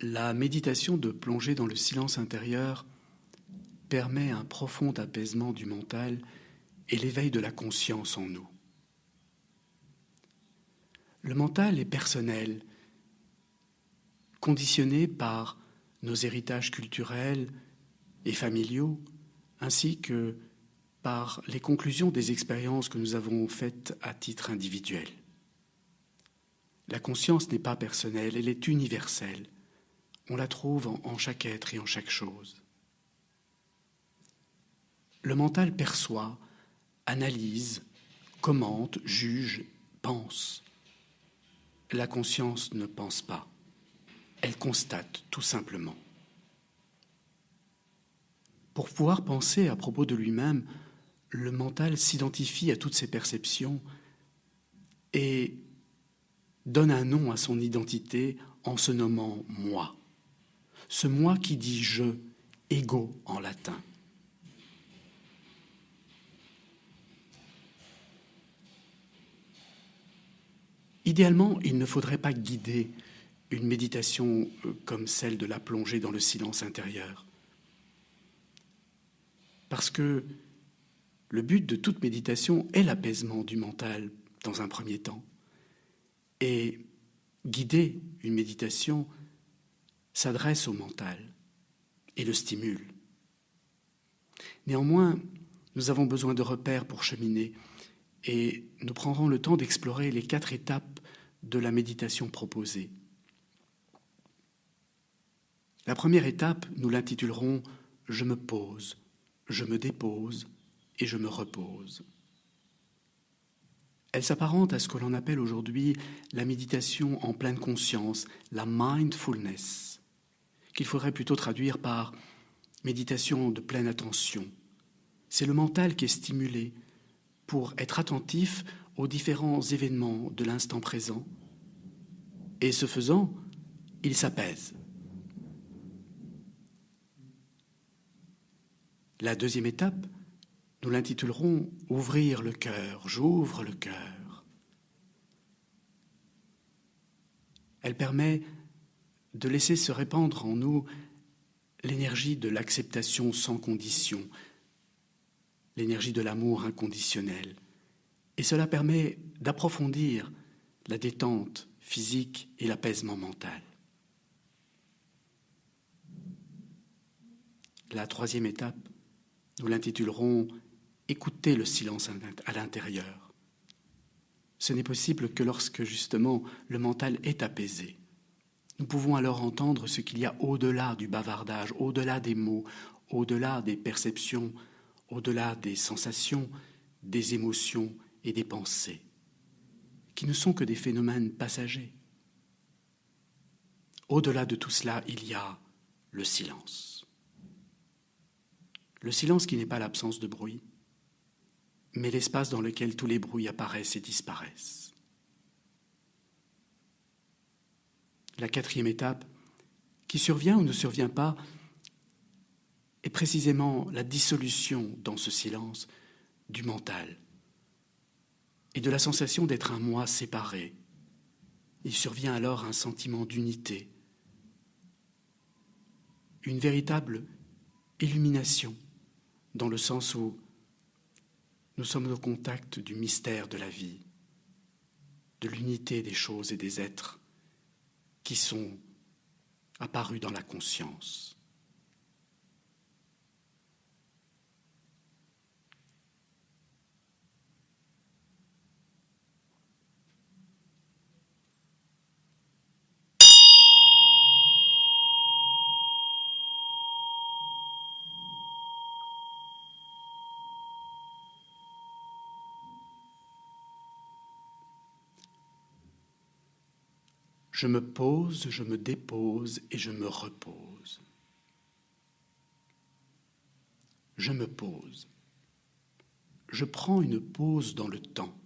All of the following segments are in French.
La méditation de plongée dans le silence intérieur permet un profond apaisement du mental et l'éveil de la conscience en nous. Le mental est personnel, conditionné par nos héritages culturels et familiaux, ainsi que par les conclusions des expériences que nous avons faites à titre individuel. La conscience n'est pas personnelle, elle est universelle. On la trouve en chaque être et en chaque chose. Le mental perçoit, analyse, commente, juge, pense. La conscience ne pense pas. Elle constate tout simplement. Pour pouvoir penser à propos de lui-même, le mental s'identifie à toutes ses perceptions et donne un nom à son identité en se nommant « moi ». Ce « moi » qui dit « je », « ego » en latin. Idéalement, il ne faudrait pas guider une méditation comme celle de la plongée dans le silence intérieur. Parce que le but de toute méditation est l'apaisement du mental dans un premier temps. Et guider une méditation s'adresse au mental et le stimule. Néanmoins, nous avons besoin de repères pour cheminer et nous prendrons le temps d'explorer les 4 étapes de la méditation proposée. La première étape, nous l'intitulerons « Je me pose, je me dépose et je me repose ». Elle s'apparente à ce que l'on appelle aujourd'hui la méditation en pleine conscience, la mindfulness, qu'il faudrait plutôt traduire par méditation de pleine attention. C'est le mental qui est stimulé pour être attentif aux différents événements de l'instant présent. Et ce faisant, il s'apaise. La deuxième étape, nous l'intitulerons « Ouvrir le cœur », j'ouvre le cœur. Elle permet de laisser se répandre en nous l'énergie de l'acceptation sans condition, l'énergie de l'amour inconditionnel. Et cela permet d'approfondir la détente physique et l'apaisement mental. La troisième étape, nous l'intitulerons « Écouter le silence à l'intérieur ». Ce n'est possible que lorsque, justement, le mental est apaisé. Nous pouvons alors entendre ce qu'il y a au-delà du bavardage, au-delà des mots, au-delà des perceptions, au-delà des sensations, des émotions et des pensées, qui ne sont que des phénomènes passagers. Au-delà de tout cela, il y a le silence. Le silence qui n'est pas l'absence de bruit, mais l'espace dans lequel tous les bruits apparaissent et disparaissent. La quatrième étape, qui survient ou ne survient pas, est précisément la dissolution dans ce silence du mental et de la sensation d'être un moi séparé. Il survient alors un sentiment d'unité, une véritable illumination, dans le sens où nous sommes au contact du mystère de la vie, de l'unité des choses et des êtres qui sont apparus dans la conscience. Je me pose, je me dépose et je me repose. Je me pose. Je prends une pause dans le temps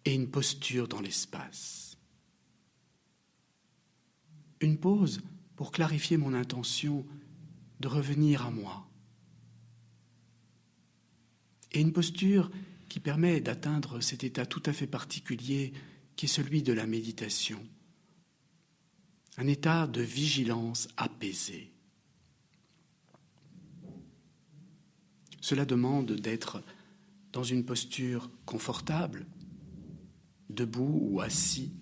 et une posture dans l'espace. Une pause pour clarifier mon intention de revenir à moi. Et une posture qui permet d'atteindre cet état tout à fait particulier qui est celui de la méditation. un état de vigilance apaisée. Cela demande d'être dans une posture confortable, debout ou assis.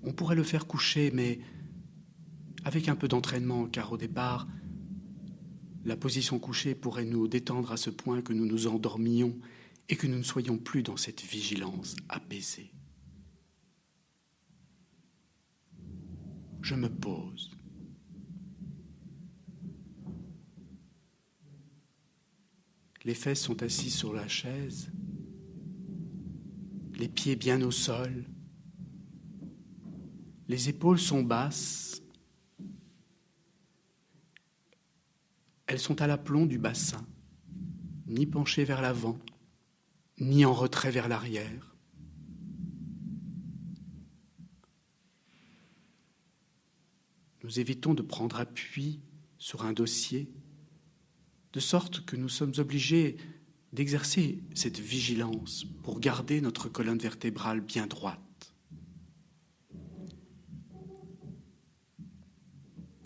On pourrait le faire coucher, mais avec un peu d'entraînement, car au départ, la position couchée pourrait nous détendre à ce point que nous nous endormions et que nous ne soyons plus dans cette vigilance apaisée. Je me pose. Les fesses sont assises sur la chaise, les pieds bien au sol, les épaules sont basses, elles sont à l'aplomb du bassin, ni penchées vers l'avant, ni en retrait vers l'arrière. Nous évitons de prendre appui sur un dossier, de sorte que nous sommes obligés d'exercer cette vigilance pour garder notre colonne vertébrale bien droite.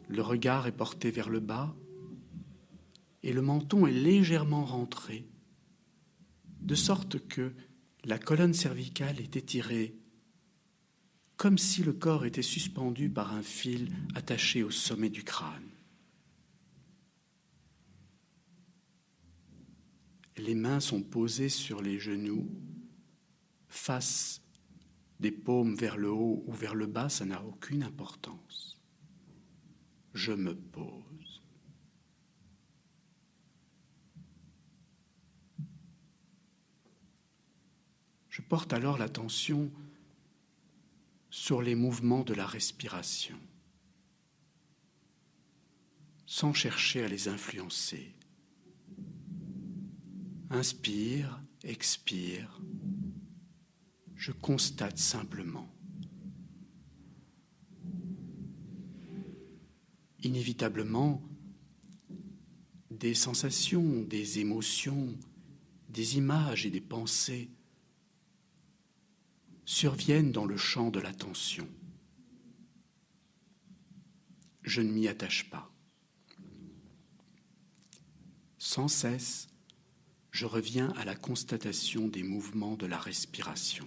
Le regard est porté vers le bas et le menton est légèrement rentré, de sorte que la colonne cervicale est étirée, comme si le corps était suspendu par un fil attaché au sommet du crâne. Les mains sont posées sur les genoux, face des paumes vers le haut ou vers le bas, ça n'a aucune importance. Je me pose. Je porte alors l'attention sur les mouvements de la respiration, sans chercher à les influencer. Inspire, expire. Je constate simplement. Inévitablement, des sensations, des émotions, des images et des pensées surviennent dans le champ de l'attention. Je ne m'y attache pas. Sans cesse, je reviens à la constatation des mouvements de la respiration.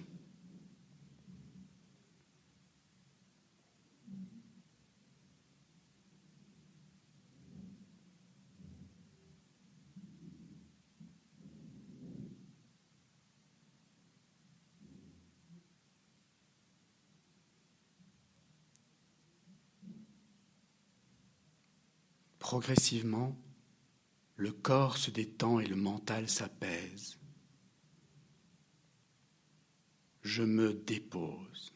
Progressivement, le corps se détend et le mental s'apaise. Je me dépose.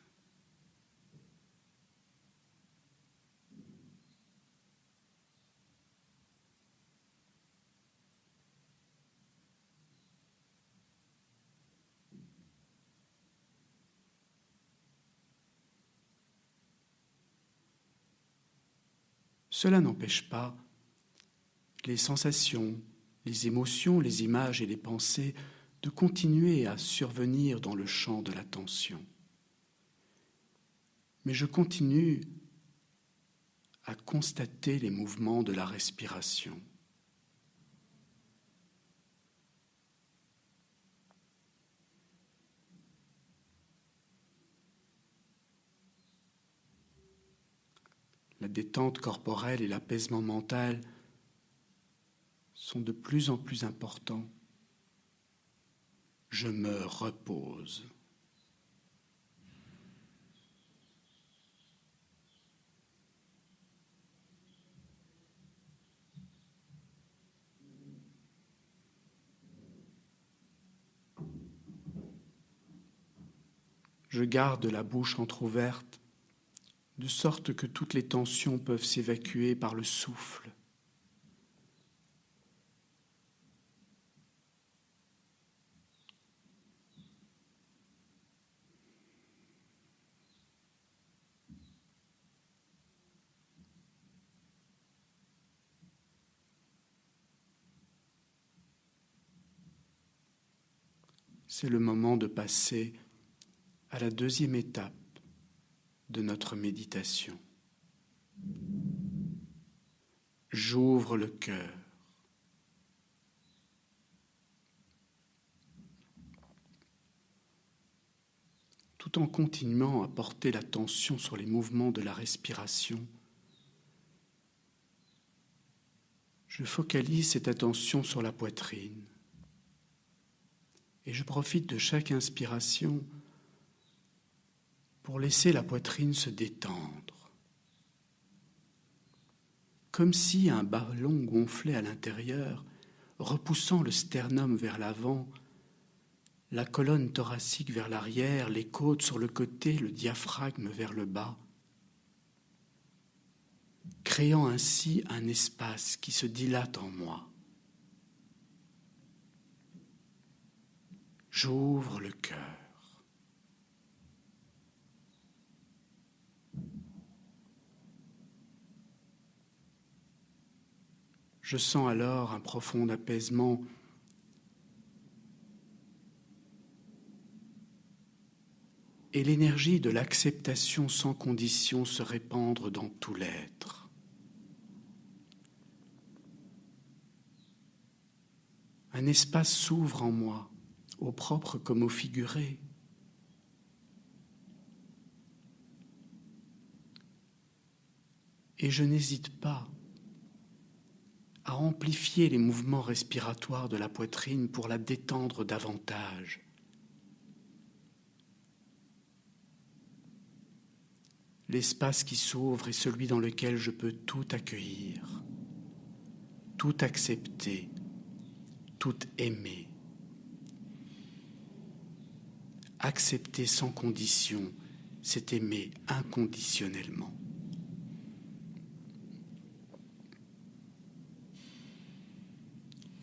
Cela n'empêche pas les sensations, les émotions, les images et les pensées de continuer à survenir dans le champ de l'attention. Mais je continue à constater les mouvements de la respiration. La détente corporelle et l'apaisement mental sont de plus en plus importants. Je me repose. Je garde la bouche entr'ouverte, de sorte que toutes les tensions peuvent s'évacuer par le souffle. C'est le moment de passer à la deuxième étape de notre méditation. j'ouvre le cœur. Tout en continuant à porter l'attention sur les mouvements de la respiration, je focalise cette attention sur la poitrine et je profite de chaque inspiration pour laisser la poitrine se détendre, comme si un ballon gonflait à l'intérieur, repoussant le sternum vers l'avant, la colonne thoracique vers l'arrière, les côtes sur le côté, le diaphragme vers le bas, créant ainsi un espace qui se dilate en moi. J'ouvre le cœur. Je sens alors un profond apaisement et l'énergie de l'acceptation sans condition se répandre dans tout l'être. Un espace s'ouvre en moi, au propre comme au figuré. Et je n'hésite pas à amplifier les mouvements respiratoires de la poitrine pour la détendre davantage. L'espace qui s'ouvre est celui dans lequel je peux tout accueillir, tout accepter, tout aimer. Accepter sans condition, c'est aimer inconditionnellement.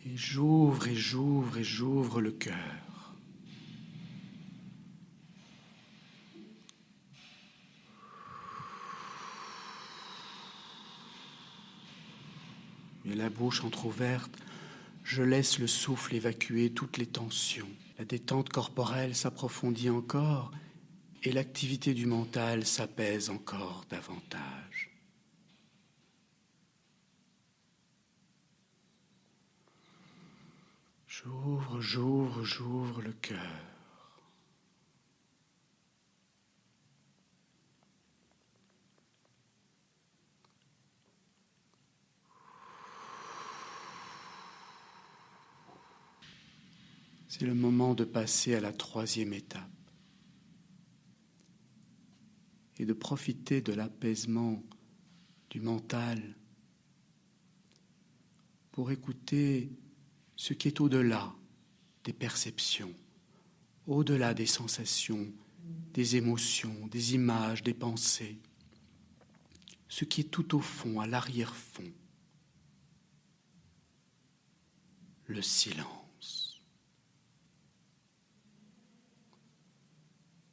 Et j'ouvre et j'ouvre et j'ouvre le cœur. Et la bouche entr'ouverte, je laisse le souffle évacuer toutes les tensions. La détente corporelle s'approfondit encore et l'activité du mental s'apaise encore davantage. J'ouvre le cœur. C'est le moment de passer à la troisième étape et de profiter de l'apaisement du mental pour écouter ce qui est au-delà des perceptions, au-delà des sensations, des émotions, des images, des pensées, ce qui est tout au fond, à l'arrière-fond, le silence.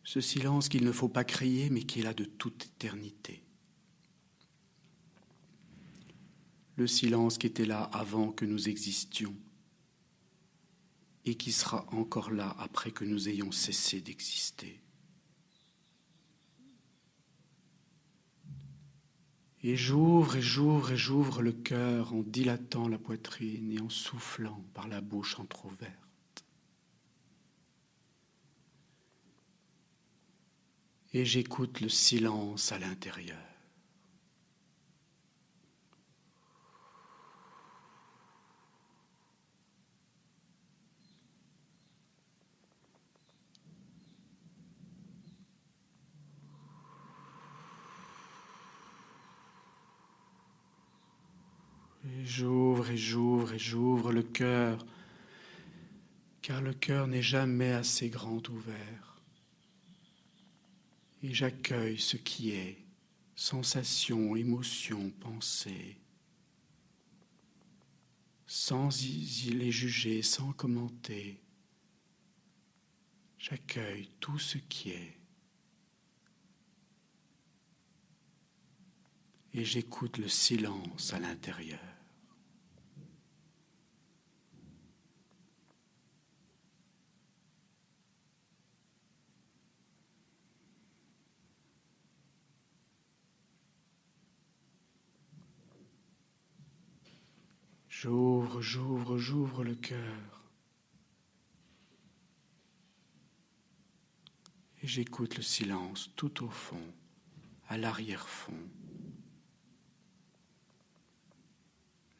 Ce silence qu'il ne faut pas crier, mais qui est là de toute éternité. Le silence qui était là avant que nous existions et qui sera encore là après que nous ayons cessé d'exister. Et j'ouvre le cœur en dilatant la poitrine et en soufflant par la bouche entr'ouverte. Et j'écoute le silence à l'intérieur. Et j'ouvre le cœur, car le cœur n'est jamais assez grand ouvert. Et j'accueille ce qui est, sensations, émotions, pensées, sans les juger, sans commenter. J'accueille tout ce qui est. Et j'écoute le silence à l'intérieur. J'ouvre le cœur. Et j'écoute le silence tout au fond, à l'arrière-fond.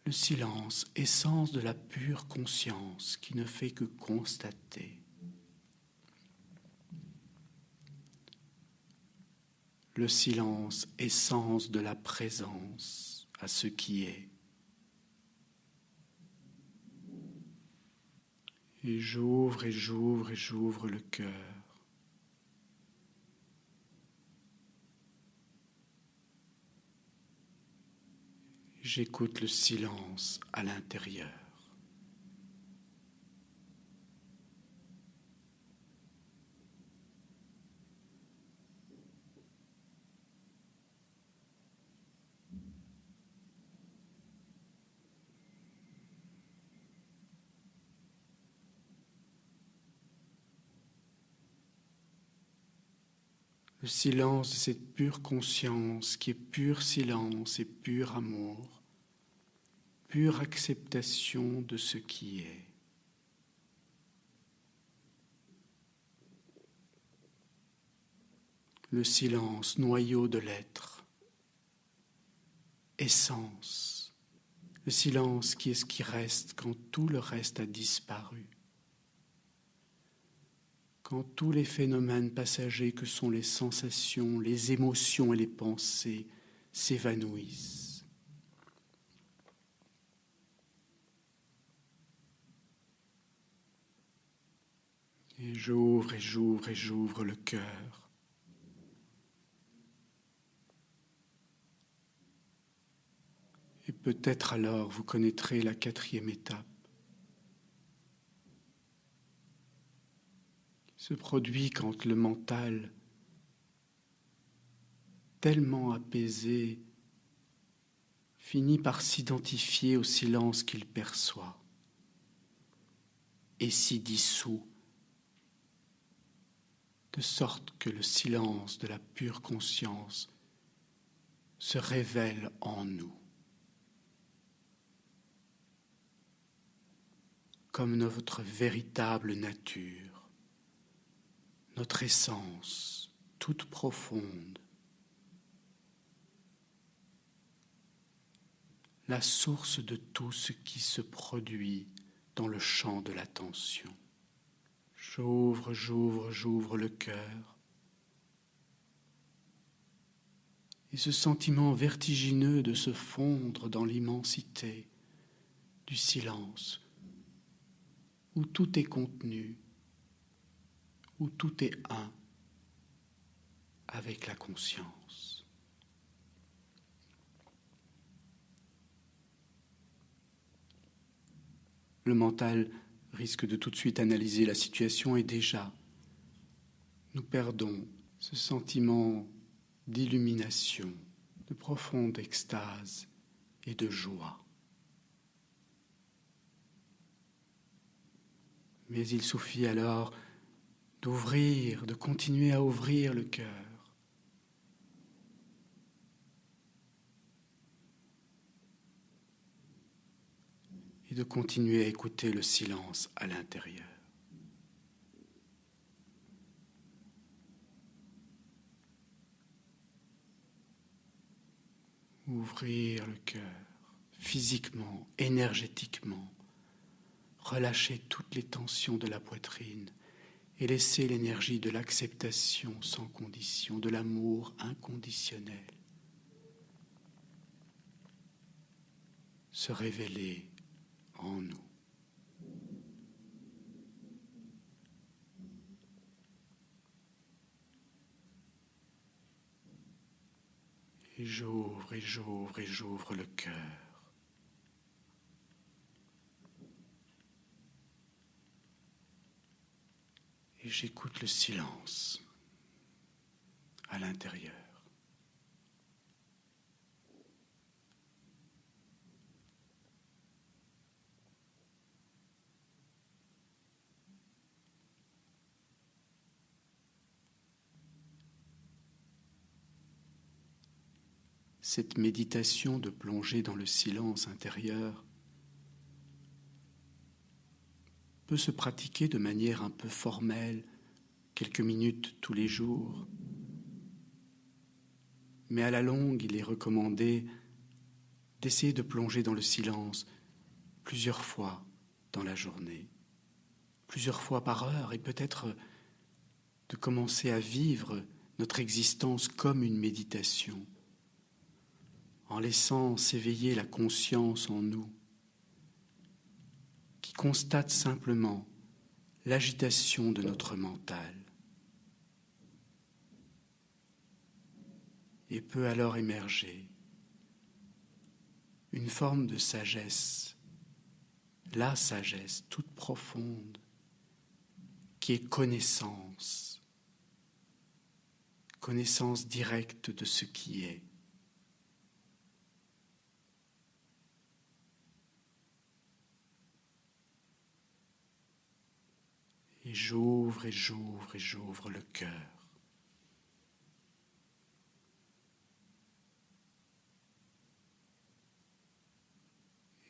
Le silence, essence de la pure conscience qui ne fait que constater. Le silence, essence de la présence à ce qui est. Et j'ouvre le cœur. J'écoute le silence à l'intérieur. Le silence de cette pure conscience qui est pur silence et pur amour, pure acceptation de ce qui est. Le silence, noyau de l'être, essence, le silence qui est ce qui reste quand tout le reste a disparu. Quand tous les phénomènes passagers que sont les sensations, les émotions et les pensées s'évanouissent. Et j'ouvre le cœur. Et peut-être alors vous connaîtrez la 4e étape. Se produit quand le mental, tellement apaisé, finit par s'identifier au silence qu'il perçoit et s'y dissout, de sorte que le silence de la pure conscience se révèle en nous, comme notre véritable nature, notre essence toute profonde, la source de tout ce qui se produit dans le champ de l'attention. J'ouvre le cœur. Et ce sentiment vertigineux de se fondre dans l'immensité du silence, où tout est contenu, où tout est un avec la conscience. Le mental risque de tout de suite analyser la situation et déjà, nous perdons ce sentiment d'illumination, de profonde extase et de joie. Mais il suffit alors d'ouvrir, de continuer à ouvrir le cœur. Et de continuer à écouter le silence à l'intérieur. Ouvrir le cœur, physiquement, énergétiquement, relâcher toutes les tensions de la poitrine et laisser l'énergie de l'acceptation sans condition, de l'amour inconditionnel se révéler en nous. Et j'ouvre le cœur. Et j'écoute le silence à l'intérieur. Cette méditation de plonger dans le silence intérieur peut se pratiquer de manière un peu formelle, quelques minutes tous les jours. Mais à la longue, il est recommandé d'essayer de plonger dans le silence plusieurs fois dans la journée, plusieurs fois par heure, et peut-être de commencer à vivre notre existence comme une méditation, en laissant s'éveiller la conscience en nous, qui constate simplement l'agitation de notre mental, et peut alors émerger une forme de sagesse, la sagesse toute profonde, qui est connaissance directe de ce qui est. Et j'ouvre et j'ouvre et j'ouvre le cœur.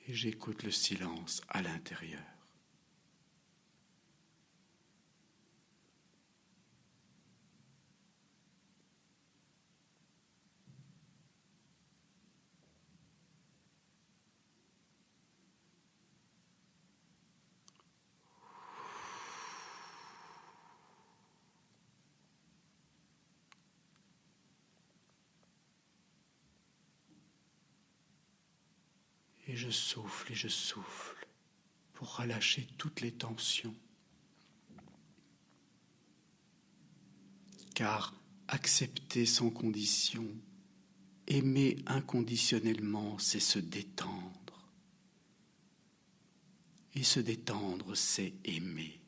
Et j'écoute le silence à l'intérieur. Et je souffle pour relâcher toutes les tensions. Car accepter sans condition, aimer inconditionnellement, c'est se détendre. Et se détendre, c'est aimer.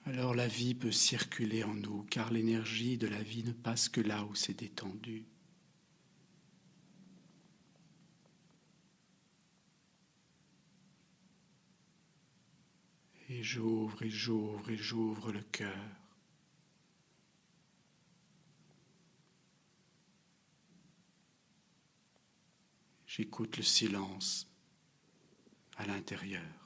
Alors la vie peut circuler en nous, car l'énergie de la vie ne passe que là où c'est détendu. Et j'ouvre et j'ouvre et j'ouvre le cœur. J'écoute le silence à l'intérieur.